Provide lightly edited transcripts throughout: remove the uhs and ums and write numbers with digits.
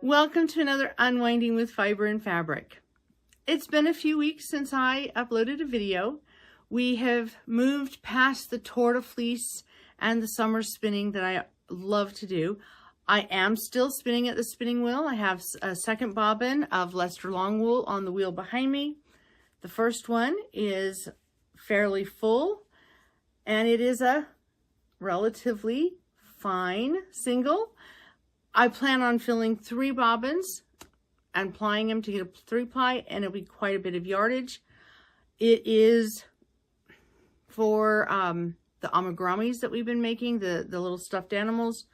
Welcome to another Unwinding with Fiber and Fabric. It's been a few weeks since I uploaded a video. We have moved past the tour de fleece and the summer spinning that I love to do. I am still spinning at the spinning wheel. I have a second bobbin of Leicester long wool on the wheel behind me. The first one is fairly full and it is a relatively fine single. I plan on filling 3 bobbins and plying them to get a 3-ply, and it'll be quite a bit of yardage. It is for the amigurumi that we've been making, the little stuffed animals.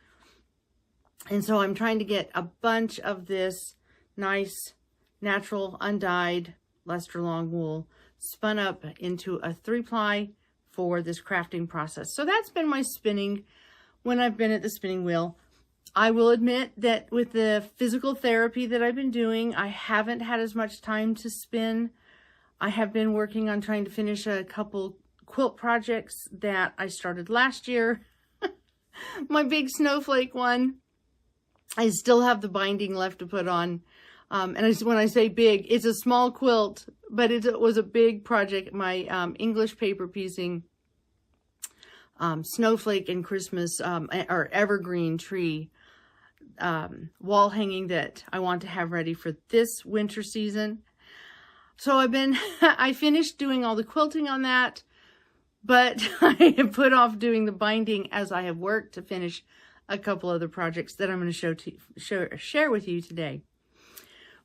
And so I'm trying to get a bunch of this nice, natural, undyed Leicester long wool spun up into a 3-ply for this crafting process. So that's been my spinning when I've been at the spinning wheel. I will admit that with the physical therapy that I've been doing, I haven't had as much time to spin. I have been working on trying to finish a couple quilt projects that I started last year. My big snowflake one, I still have the binding left to put on. And when I say big, it's a small quilt, but it was a big project. My English paper piecing snowflake and Christmas or evergreen tree wall hanging that I want to have ready for this winter season. So I finished doing all the quilting on that, but I have put off doing the binding as I have worked to finish a couple other projects that I'm going to share with you today.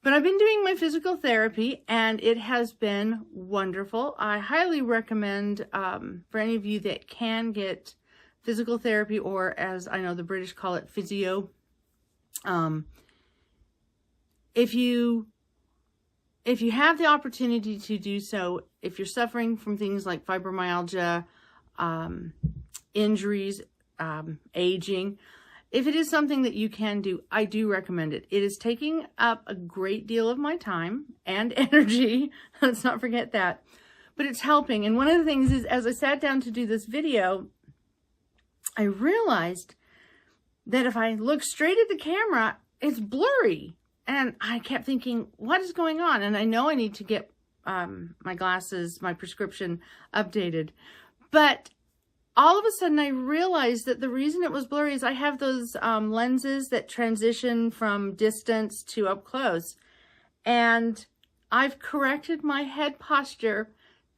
But I've been doing my physical therapy and it has been wonderful. I highly recommend for any of you that can get physical therapy, or as I know the British call it, physio. If you have the opportunity to do so, if you're suffering from things like fibromyalgia, injuries, aging, if it is something that you can do, I do recommend it. It is taking up a great deal of my time and energy. Let's not forget that. But it's helping. And one of the things is, as I sat down to do this video, I realized that if I look straight at the camera, it's blurry. And I kept thinking, what is going on? And I know I need to get my glasses, my prescription updated. But all of a sudden, I realized that the reason it was blurry is I have those lenses that transition from distance to up close. And I've corrected my head posture.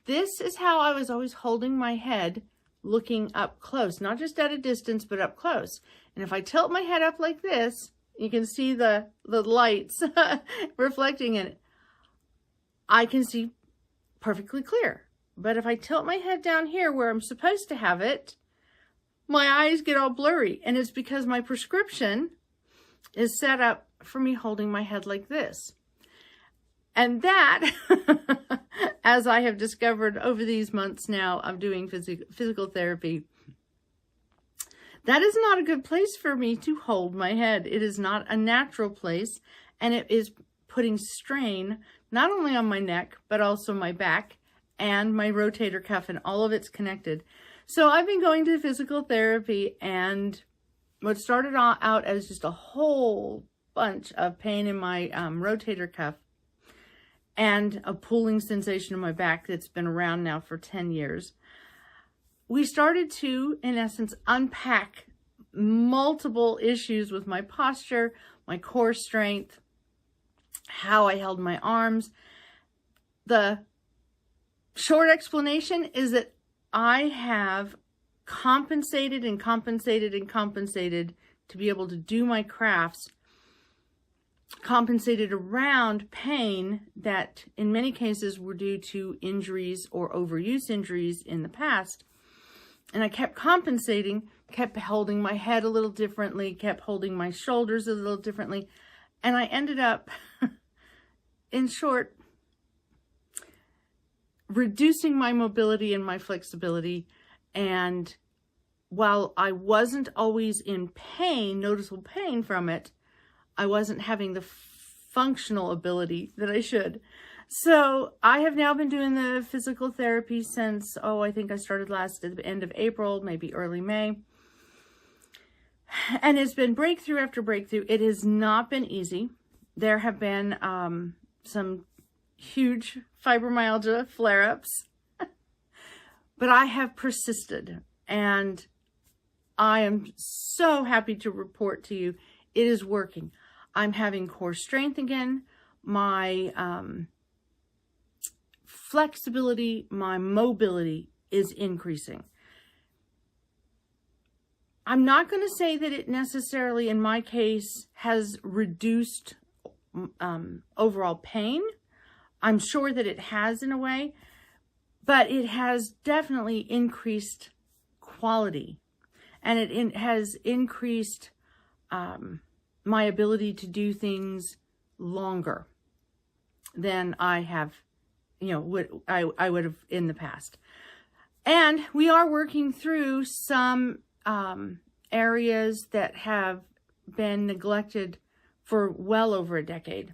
This is how I was always holding my head, looking up close, not just at a distance, but up close. And if I tilt my head up like this, you can see the lights reflecting in it. I can see perfectly clear. But if I tilt my head down here where I'm supposed to have it, my eyes get all blurry. And it's because my prescription is set up for me holding my head like this. And that, as I have discovered over these months now of doing physical therapy, that is not a good place for me to hold my head. It is not a natural place, and it is putting strain not only on my neck, but also my back and my rotator cuff, and all of it's connected. So I've been going to physical therapy, and what started out as just a whole bunch of pain in my rotator cuff and a pulling sensation in my back that's been around now for 10 years. We started to, in essence, unpack multiple issues with my posture, my core strength, how I held my arms. The short explanation is that I have compensated and compensated and compensated to be able to do my crafts, compensated around pain that in many cases were due to injuries or overuse injuries in the past. And I kept compensating, kept holding my head a little differently, kept holding my shoulders a little differently. And I ended up, in short, reducing my mobility and my flexibility. And while I wasn't always in pain, noticeable pain from it, I wasn't having the functional ability that I should. So I have now been doing the physical therapy since, I think I started last at the end of April, maybe early May. And it's been breakthrough after breakthrough. It has not been easy. There have been some huge fibromyalgia flare-ups, but I have persisted, and I am so happy to report to you it is working. I'm having core strength again. My flexibility, my mobility is increasing. I'm not going to say that it necessarily, in my case, has reduced overall pain. I'm sure that it has in a way, but it has definitely increased quality, and it has increased my ability to do things longer than I have, I would have in the past. And we are working through some areas that have been neglected for well over a decade.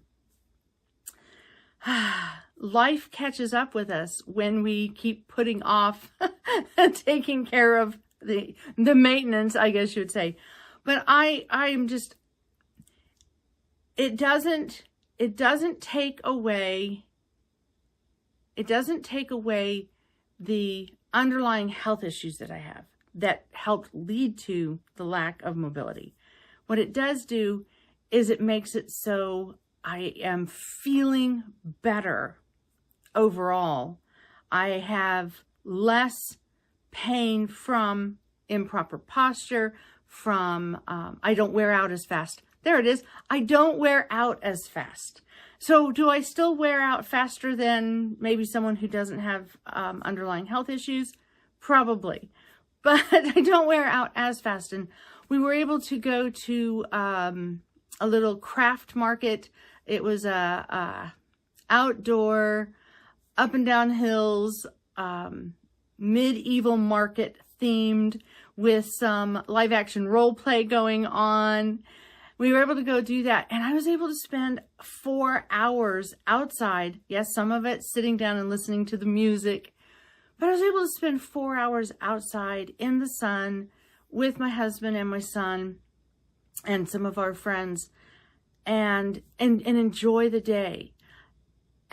Life catches up with us when we keep putting off taking care of the maintenance, I guess you would say. But I am just, it doesn't take away the underlying health issues that I have that helped lead to the lack of mobility. What it does do is it makes it so I am feeling better overall. I have less pain from improper posture, from I don't wear out as fast. There it is. I don't wear out as fast. So do I still wear out faster than maybe someone who doesn't have underlying health issues? Probably. But I don't wear out as fast. And we were able to go to a little craft market. It was a outdoor, up and down hills, medieval market themed with some live action role play going on. We were able to go do that, and I was able to spend 4 hours outside. Yes, some of it sitting down and listening to the music, but I was able to spend 4 hours outside in the sun with my husband and my son and some of our friends, and enjoy the day.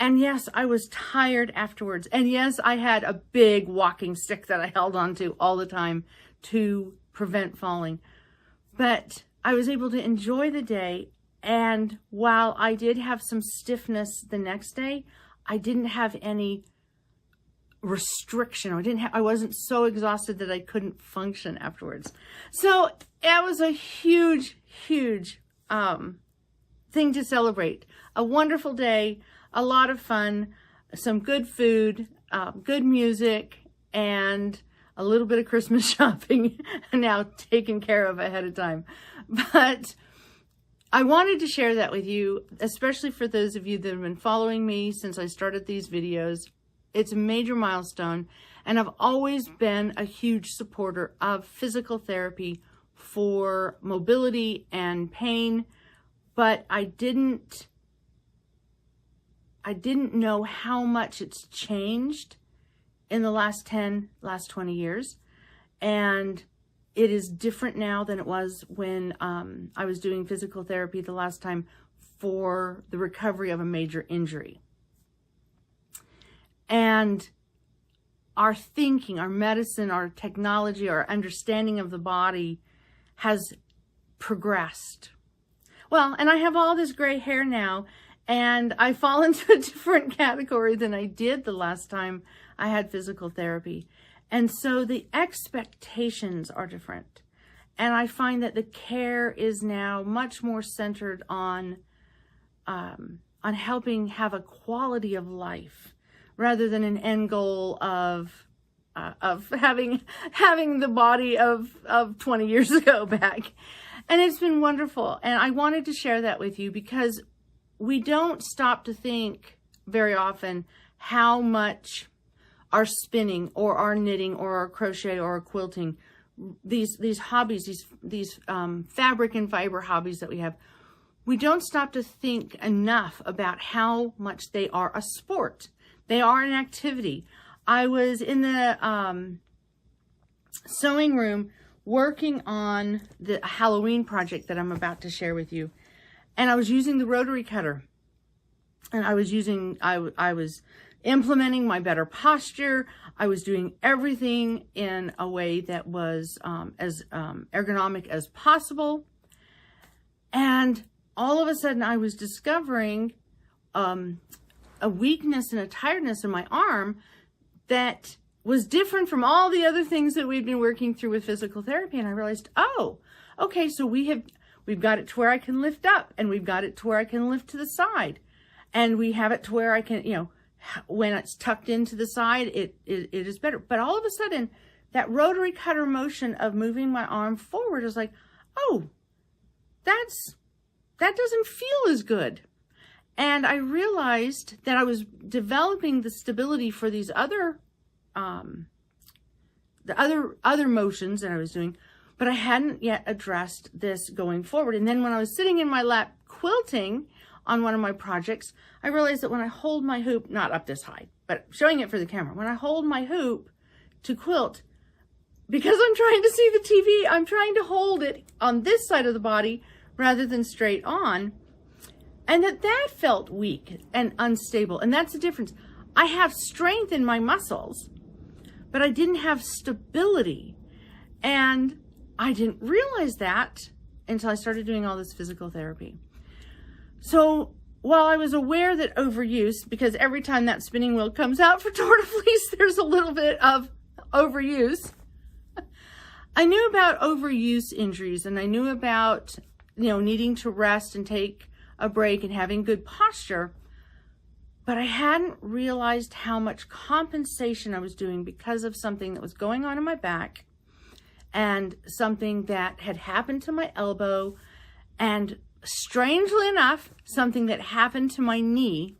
And yes, I was tired afterwards. And yes, I had a big walking stick that I held onto all the time to prevent falling. But I was able to enjoy the day. And while I did have some stiffness the next day, I didn't have any restriction. I wasn't so exhausted that I couldn't function afterwards. So it was a huge, huge thing to celebrate. A wonderful day, a lot of fun, some good food, good music, and a little bit of Christmas shopping now taken care of ahead of time. But I wanted to share that with you, especially for those of you that have been following me since I started these videos. It's a major milestone, and I've always been a huge supporter of physical therapy for mobility and pain, but I didn't know how much it's changed in the last 20 years. And it is different now than it was when I was doing physical therapy the last time for the recovery of a major injury. And our thinking, our medicine, our technology, our understanding of the body has progressed. Well, and I have all this gray hair now, and I fall into a different category than I did the last time I had physical therapy. And so the expectations are different. And I find that the care is now much more centered on helping have a quality of life rather than an end goal of having the body of 20 years ago back. And it's been wonderful. And I wanted to share that with you because we don't stop to think very often how much our spinning or our knitting or our crochet or our quilting, these hobbies, these fabric and fiber hobbies that we have, we don't stop to think enough about how much they are a sport. They are an activity. I was in the sewing room working on the Halloween project that I'm about to share with you. And I was using the rotary cutter. And I was implementing my better posture. I was doing everything in a way that was as ergonomic as possible. And all of a sudden I was discovering a weakness and a tiredness in my arm that was different from all the other things that we've been working through with physical therapy. And I realized, oh, okay, so we've got it to where I can lift up, and we've got it to where I can lift to the side. And we have it to where I can, when it's tucked into the side, it is better. But all of a sudden, that rotary cutter motion of moving my arm forward is like, oh, that doesn't feel as good. And I realized that I was developing the stability for these other motions that I was doing, but I hadn't yet addressed this going forward. And then when I was sitting in my lap quilting on one of my projects, I realized that when I hold my hoop, not up this high, but showing it for the camera, when I hold my hoop to quilt, because I'm trying to see the TV, I'm trying to hold it on this side of the body rather than straight on. And that felt weak and unstable. And that's the difference. I have strength in my muscles, but I didn't have stability. And I didn't realize that until I started doing all this physical therapy. So while I was aware that overuse, because every time that spinning wheel comes out for Tour de Fleece, there's a little bit of overuse. I knew about overuse injuries, and I knew about, needing to rest and take a break and having good posture, but I hadn't realized how much compensation I was doing because of something that was going on in my back and something that had happened to my elbow, and strangely enough, something that happened to my knee.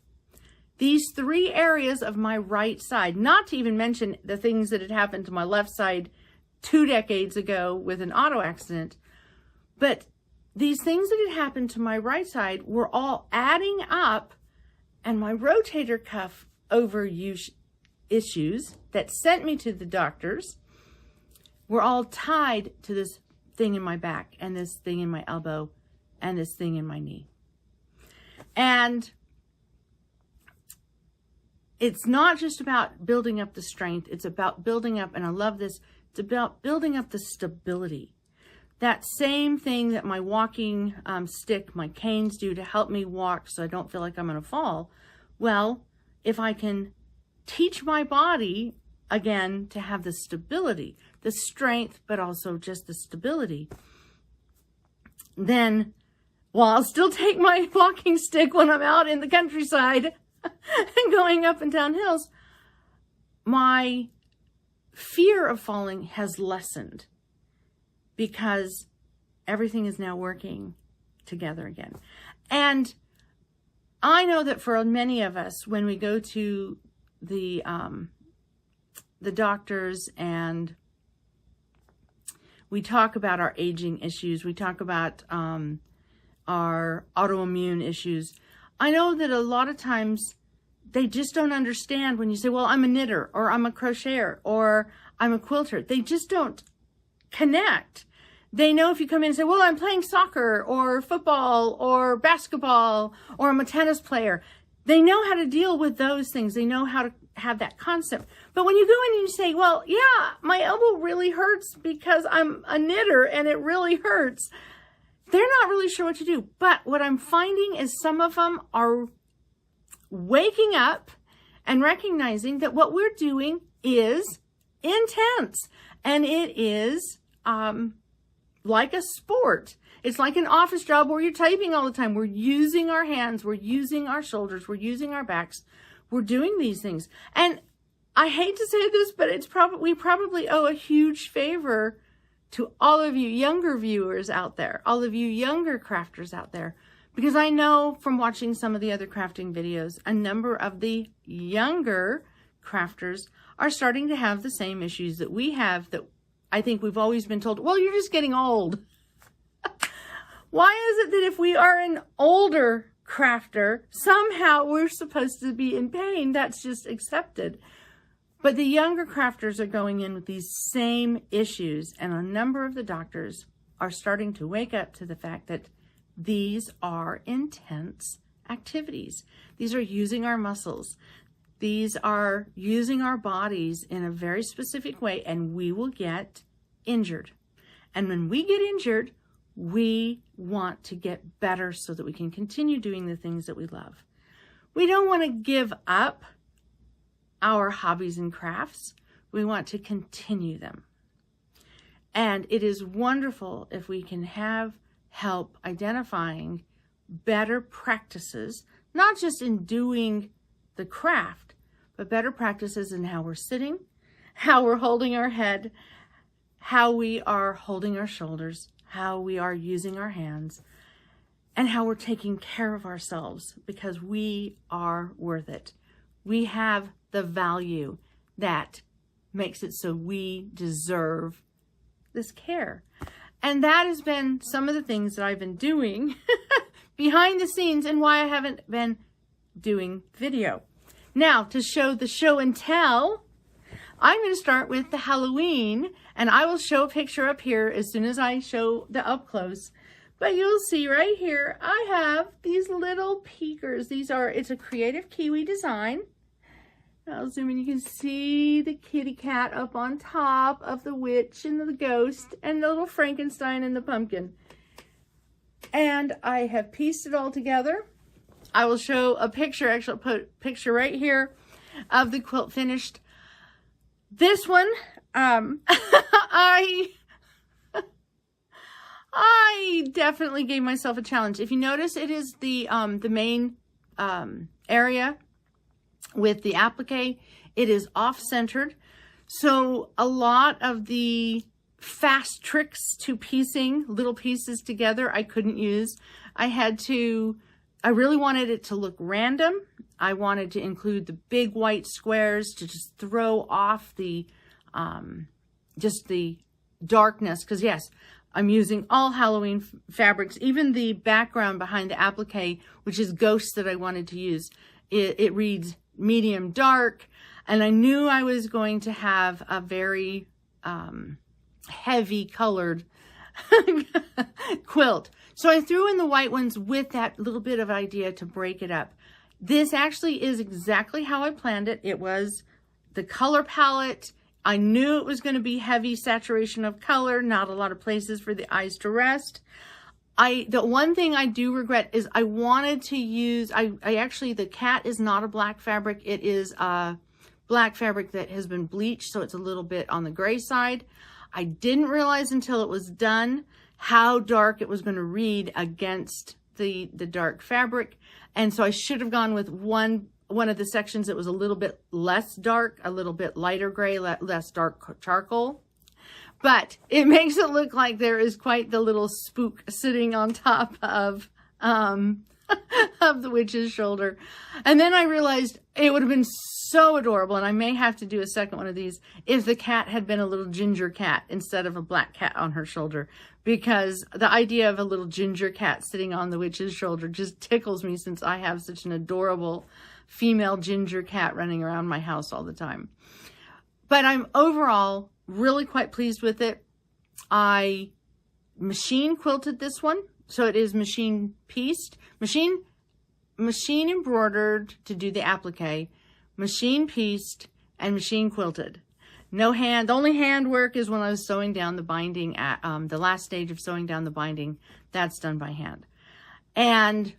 These three areas of my right side, not to even mention the things that had happened to my left side 2 decades ago with an auto accident, but these things that had happened to my right side were all adding up, and my rotator cuff overuse issues that sent me to the doctors were all tied to this thing in my back and this thing in my elbow and this thing in my knee. And it's not just about building up the strength, it's about building up, and I love this, it's about building up the stability. That same thing that my walking stick, my canes do to help me walk so I don't feel like I'm going to fall. Well, if I can teach my body, again, to have the stability, the strength, but also just the stability, then while I'll still take my walking stick when I'm out in the countryside and going up and down hills, my fear of falling has lessened, because everything is now working together again. And I know that for many of us, when we go to the doctors and we talk about our aging issues, we talk about our autoimmune issues, I know that a lot of times they just don't understand when you say, well, I'm a knitter, or I'm a crocheter, or I'm a quilter. They just don't connect. They know if you come in and say, well, I'm playing soccer or football or basketball, or I'm a tennis player. They know how to deal with those things. They know how to have that concept. But when you go in and you say, well, yeah, my elbow really hurts because I'm a knitter and it really hurts, they're not really sure what to do. But what I'm finding is some of them are waking up and recognizing that what we're doing is intense, and it is like a sport. It's like an office job where you're typing all the time. We're using our hands, we're using our shoulders, we're using our backs, we're doing these things. And I hate to say this, but we probably owe a huge favor to all of you younger viewers out there, all of you younger crafters out there, because I know from watching some of the other crafting videos, a number of the younger crafters are starting to have the same issues that we have, that I think we've always been told, well, you're just getting old. Why is it that if we are an older crafter, somehow we're supposed to be in pain? That's just accepted. But the younger crafters are going in with these same issues, and a number of the doctors are starting to wake up to the fact that these are intense activities. These are using our muscles. These are using our bodies in a very specific way, and we will get injured. And when we get injured, we want to get better so that we can continue doing the things that we love. We don't want to give up our hobbies and crafts. We want to continue them. And it is wonderful if we can have help identifying better practices, not just in doing the craft, but better practices in how we're sitting, how we're holding our head, how we are holding our shoulders, how we are using our hands, and how we're taking care of ourselves, because we are worth it. We have the value that makes it so we deserve this care. And that has been some of the things that I've been doing behind the scenes and why I haven't been doing video. Now, to show the show and tell, I'm going to start with the Halloween, and I will show a picture up here as soon as I show the up close. But you'll see right here, I have these little peekers. It's a creative kiwi design. I'll zoom in, you can see the kitty cat up on top of the witch and the ghost and the little Frankenstein and the pumpkin. And I have pieced it all together. I will show a picture, actually I'll put a picture right here of the quilt finished. This one, I definitely gave myself a challenge. If you notice, it is the main area with the applique. It is off-centered. So a lot of the fast tricks to piecing little pieces together I couldn't use. I really wanted it to look random. I wanted to include the big white squares to just throw off the just the darkness, because yes, I'm using all Halloween fabrics. Even the background behind the applique, which is ghosts that I wanted to use, it reads medium dark, and I knew I was going to have a very heavy colored quilt. So I threw in the white ones with that little bit of idea to break it up. This actually is exactly how I planned it. It was the color palette. I knew it was going to be heavy saturation of color, not a lot of places for the eyes to rest. The one thing I do regret is I wanted to use, actually, the cat is not a black fabric. It is a black fabric that has been bleached, so it's a little bit on the gray side. I didn't realize until it was done how dark it was going to read against the dark fabric. And so I should have gone with one of the sections that was a little bit less dark, a little bit lighter gray, less dark charcoal. But it makes it look like there is quite the little spook sitting on top of the witch's shoulder. And then I realized it would have been so adorable, and I may have to do a second one of these, if the cat had been a little ginger cat instead of a black cat on her shoulder. Because the idea of a little ginger cat sitting on the witch's shoulder just tickles me, since I have such an adorable female ginger cat running around my house all the time. But I'm overall really quite pleased with it. I machine quilted this one, so it is machine pieced, machine embroidered to do the applique, machine pieced, and machine quilted. No hand. The only hand work is when I was sewing down the binding at the last stage of sewing down the binding. That's done by hand. And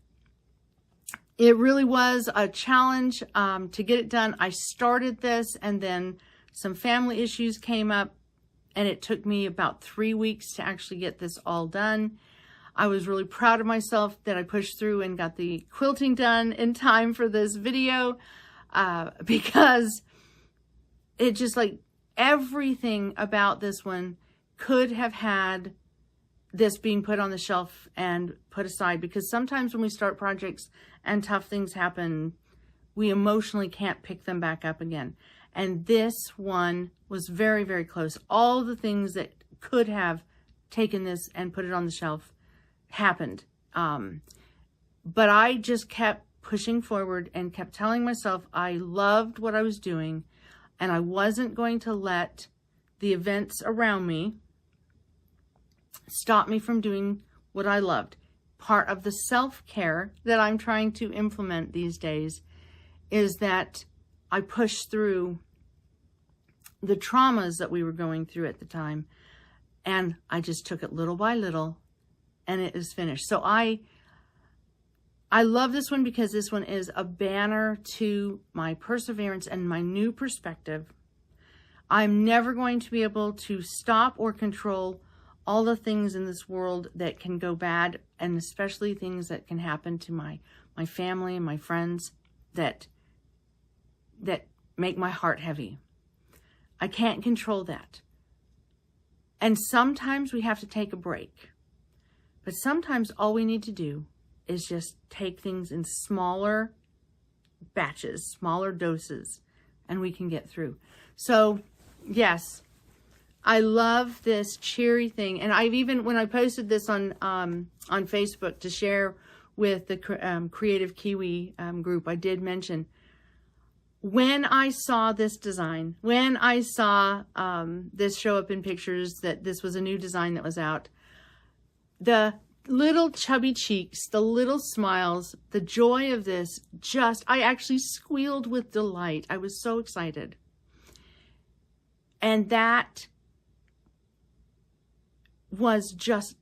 it really was a challenge to get it done. I started this, and then some family issues came up, and it took me about 3 weeks to actually get this all done. I was really proud of myself that I pushed through and got the quilting done in time for this video, because it just, like, everything about this one could have had this being put on the shelf and put aside, because sometimes when we start projects and tough things happen, we emotionally can't pick them back up again. And this one was very, very close. All the things that could have taken this and put it on the shelf happened. But I just kept pushing forward and kept telling myself I loved what I was doing, and I wasn't going to let the events around me stop me from doing what I loved. Part of the self-care that I'm trying to implement these days is that I push through the traumas that we were going through at the time, and I just took it little by little, and it is finished. So I love this one because this one is a banner to my perseverance and my new perspective. I'm never going to be able to stop or control all the things in this world that can go bad, and especially things that can happen to my family and my friends that make my heart heavy. I can't control that. And sometimes we have to take a break. But sometimes all we need to do is just take things in smaller batches, smaller doses, and we can get through. So, yes, I love this cheery thing. And I've even, when I posted this on Facebook to share with the Creative Kiwi group, I did mention, when I saw this design, when I saw this show up in pictures, that this was a new design that was out, the little chubby cheeks, the little smiles, the joy of this, I actually squealed with delight. I was so excited. And that was just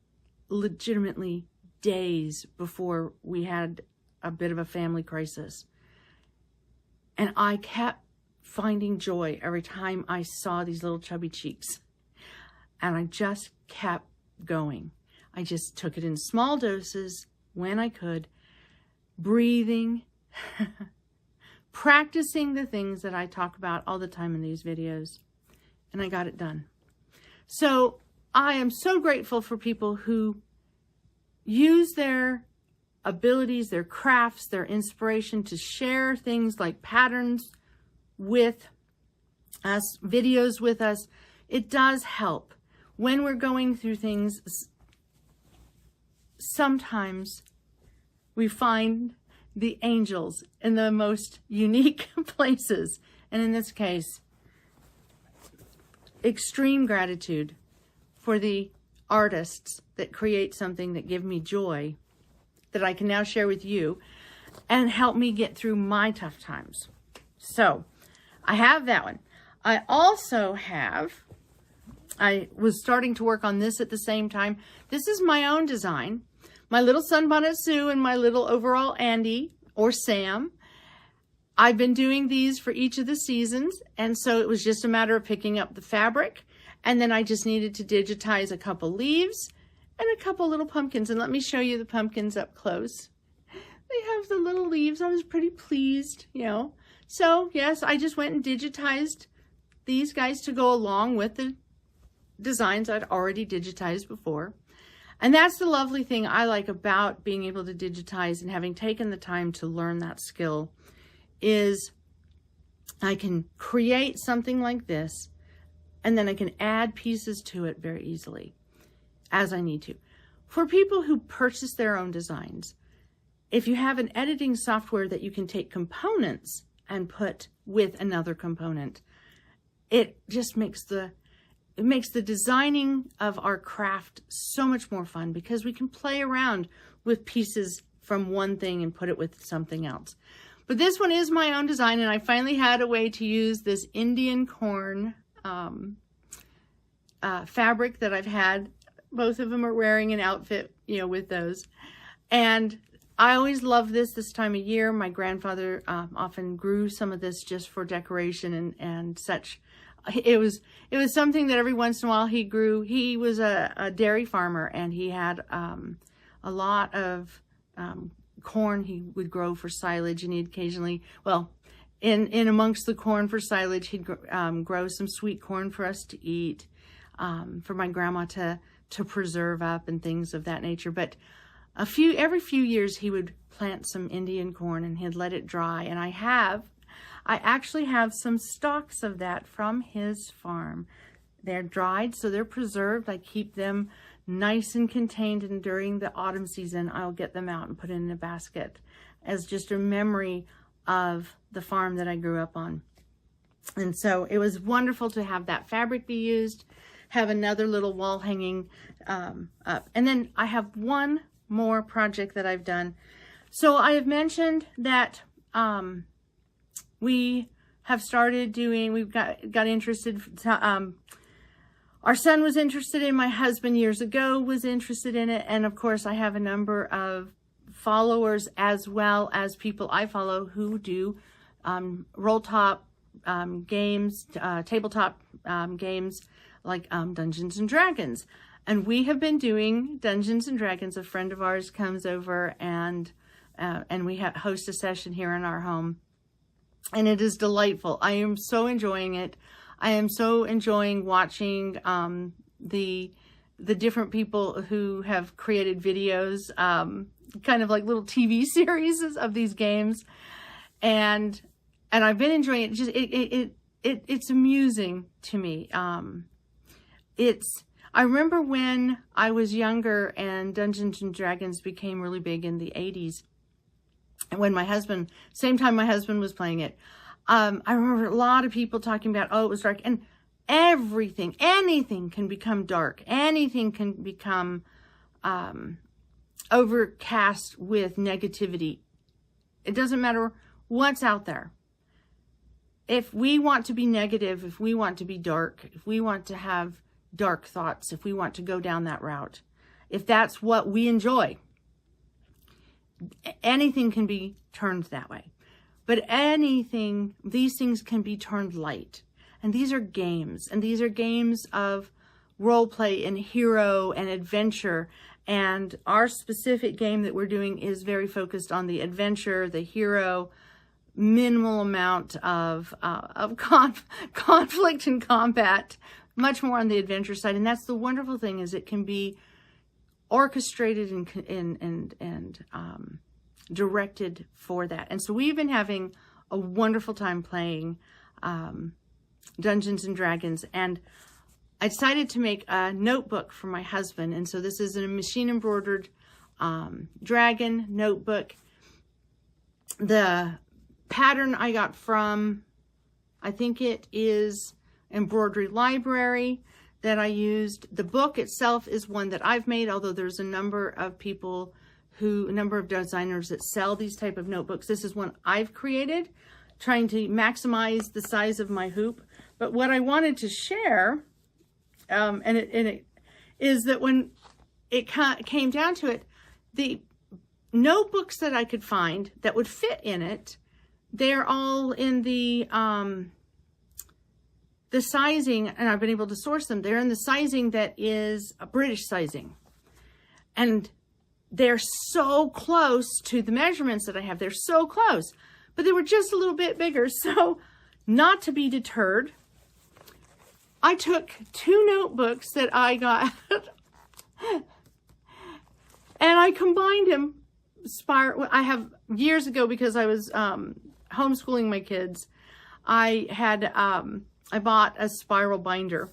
legitimately days before we had a bit of a family crisis. And I kept finding joy every time I saw these little chubby cheeks. And I just kept going. I just took it in small doses when I could, breathing, practicing the things that I talk about all the time in these videos. And I got it done. So I am so grateful for people who use their abilities, their crafts, their inspiration to share things like patterns with us, videos with us. It does help when we're going through things. Sometimes we find the angels in the most unique places. And in this case, extreme gratitude for the artists that create something that give me joy that I can now share with you and help me get through my tough times. So I have that one. I also have, I was starting to work on this at the same time. This is my own design. My little Sunbonnet Sue and my little overall Andy, or Sam. I've been doing these for each of the seasons, and so it was just a matter of picking up the fabric, and then I just needed to digitize a couple leaves and a couple little pumpkins. And let me show you the pumpkins up close. They have the little leaves. I was pretty pleased, you know. So yes, I just went and digitized these guys to go along with the designs I'd already digitized before. And that's the lovely thing I like about being able to digitize and having taken the time to learn that skill, is I can create something like this, and then I can add pieces to it very easily as I need to. For people who purchase their own designs, if you have an editing software that you can take components and put with another component, it just makes the designing of our craft so much more fun, because we can play around with pieces from one thing and put it with something else. But this one is my own design, and I finally had a way to use this Indian corn fabric that I've had. Both of them are wearing an outfit, you know, with those. And I always love this time of year. My grandfather often grew some of this just for decoration and such. It was something that every once in a while he grew. He was a dairy farmer, and he had a lot of corn he would grow for silage, and he'd occasionally, well, in amongst the corn for silage, he'd grow some sweet corn for us to eat, for my grandma to preserve up and things of that nature. But every few years he would plant some Indian corn, and he'd let it dry. And I actually have some stalks of that from his farm. They're dried, so they're preserved. I keep them nice and contained, and during the autumn season, I'll get them out and put it in a basket as just a memory of the farm that I grew up on. And so it was wonderful to have that fabric be used, have another little wall hanging up. And then I have one more project that I've done. So I have mentioned that we have started doing, we've got interested, our son was interested in, my husband years ago was interested in it. And of course I have a number of followers as well as people I follow who do roll top games, tabletop games like Dungeons and Dragons. And we have been doing Dungeons and Dragons. A friend of ours comes over and we host a session here in our home. And it is delightful. I am so enjoying it. I am so enjoying watching the different people who have created videos, kind of like little TV series of these games. And I've been enjoying it. Just it's amusing to me. I remember when I was younger and Dungeons and Dragons became really big in the 80s. And when same time my husband was playing it, I remember a lot of people talking about, oh, it was dark. And anything can become dark. Anything can become overcast with negativity. It doesn't matter what's out there. If we want to be negative, if we want to be dark, if we want to have dark thoughts, if we want to go down that route, if that's what we enjoy, anything can be turned that way. But these things can be turned light. And these are games. And these are games of role play and hero and adventure. And our specific game that we're doing is very focused on the adventure, the hero, minimal amount of conflict and combat, much more on the adventure side. And that's the wonderful thing, is it can be orchestrated and directed for that. And so we've been having a wonderful time playing Dungeons and Dragons, and I decided to make a notebook for my husband. And so this is a machine embroidered dragon notebook. The pattern I got from, I think it is Embroidery Library that I used. The book itself is one that I've made, although there's a number of people a number of designers that sell these type of notebooks. This is one I've created, trying to maximize the size of my hoop. But what I wanted to share, it is that when it came down to it, the notebooks that I could find that would fit in it, they're all in the sizing, and I've been able to source them. They're in the sizing that is a British sizing. And they're so close to the measurements that I have. They're so close, but they were just a little bit bigger. So not to be deterred, I took 2 notebooks that I got and I combined them. I have years ago, because I was homeschooling my kids, I bought a spiral binder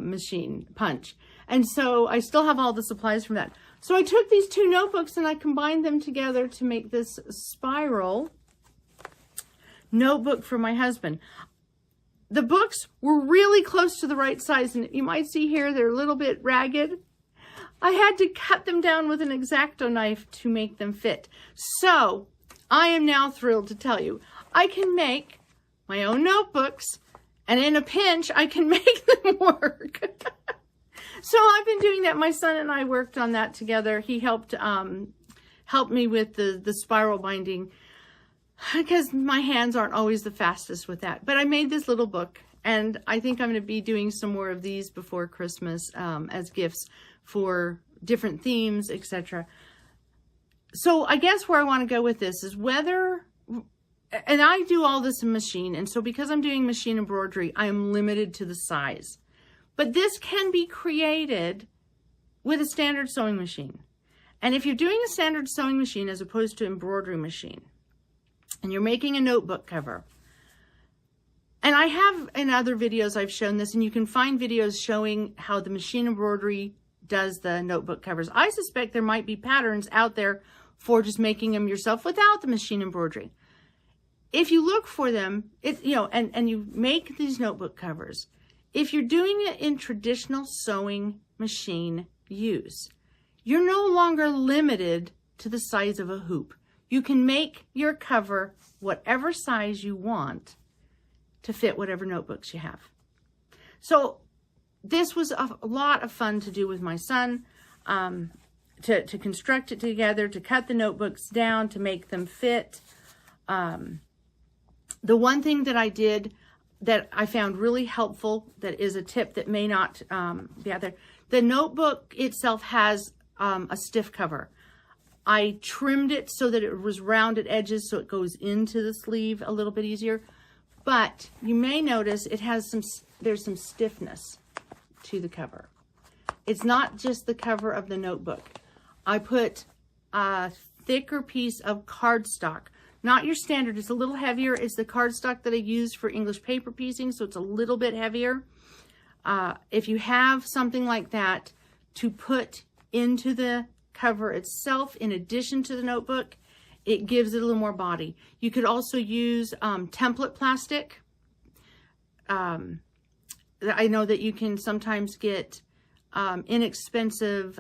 machine punch. And so I still have all the supplies from that. So I took these 2 notebooks and I combined them together to make this spiral notebook for my husband. The books were really close to the right size, and you might see here they're a little bit ragged. I had to cut them down with an X-Acto knife to make them fit. So I am now thrilled to tell you I can make my own notebooks, and in a pinch I can make them work. So I've been doing that. My son and I worked on that together. He helped me with the spiral binding, because my hands aren't always the fastest with that. But I made this little book, and I think I'm going to be doing some more of these before Christmas as gifts for different themes, etc. So I guess where I want to go with this is whether, and I do all this in machine, and so because I'm doing machine embroidery, I am limited to the size. But this can be created with a standard sewing machine. And if you're doing a standard sewing machine as opposed to embroidery machine, and you're making a notebook cover, and I have in other videos I've shown this, and you can find videos showing how the machine embroidery does the notebook covers. I suspect there might be patterns out there for just making them yourself without the machine embroidery. if you look for them, and you make these notebook covers, if you're doing it in traditional sewing machine use, you're no longer limited to the size of a hoop. You can make your cover whatever size you want to fit whatever notebooks you have. So this was a lot of fun to do with my son, to construct it together, to cut the notebooks down, to make them fit. The one thing that I did that I found really helpful, that is a tip that may not be out there, the notebook itself has a stiff cover. I trimmed it so that it was rounded edges so it goes into the sleeve a little bit easier. But you may notice it has there's some stiffness to the cover. It's not just the cover of the notebook. I put a thicker piece of cardstock, not your standard. It's a little heavier. It's the cardstock that I use for English paper piecing, so it's a little bit heavier. If you have something like that to put into the cover itself, in addition to the notebook, it gives it a little more body. You could also use template plastic. I know that you can sometimes get inexpensive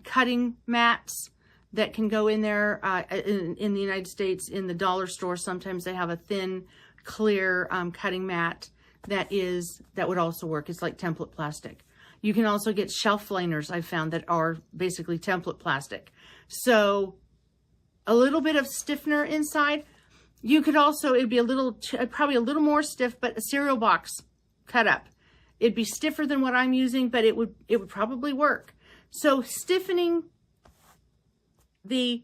cutting mats that can go in there. In the United States, in the dollar store, sometimes they have a thin, clear cutting mat that would also work. It's like template plastic. You can also get shelf liners, I've found, that are basically template plastic. So a little bit of stiffener inside. You could also, it'd be probably a little more stiff, but a cereal box cut up. It'd be stiffer than what I'm using, but it would probably work. So stiffening the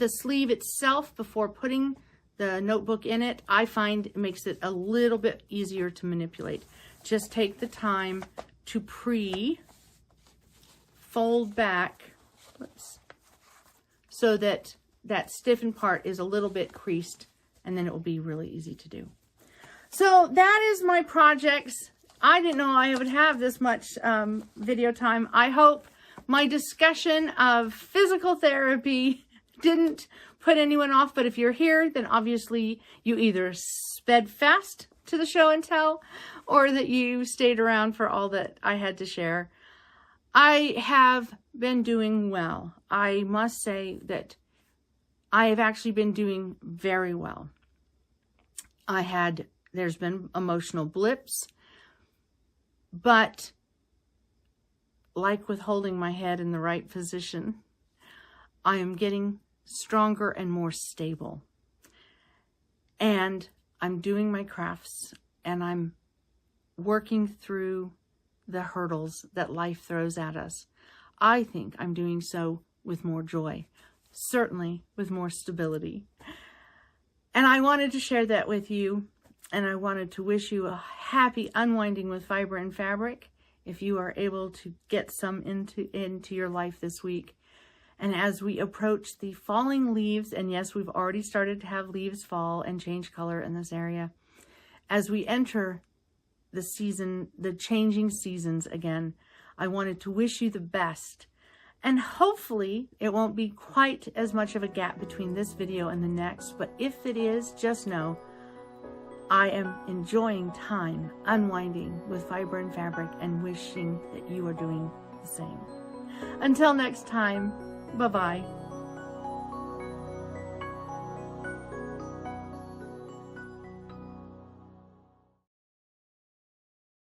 sleeve itself before putting the notebook in it, I find it makes it a little bit easier to manipulate. Just take the time to fold back, so that that stiffened part is a little bit creased, and then it will be really easy to do. So that is my projects. I didn't know I would have this much video time. I hope my discussion of physical therapy didn't put anyone off, but if you're here, then obviously you either sped fast to the show and tell, or that you stayed around for all that I had to share. I have been doing well. I must say that I have actually been doing very well. There's been emotional blips, but like with holding my head in the right position, I am getting stronger and more stable. And I'm doing my crafts, and I'm working through the hurdles that life throws at us. I think I'm doing so with more joy, certainly with more stability. And I wanted to share that with you, and I wanted to wish you a happy unwinding with fiber and fabric, if you are able to get some into your life this week. And as we approach the falling leaves, and yes, we've already started to have leaves fall and change color in this area, as we enter the changing seasons again, I wanted to wish you the best. And hopefully it won't be quite as much of a gap between this video and the next, but if it is, just know I am enjoying time unwinding with fiber and fabric, and wishing that you are doing the same. Until next time, bye-bye.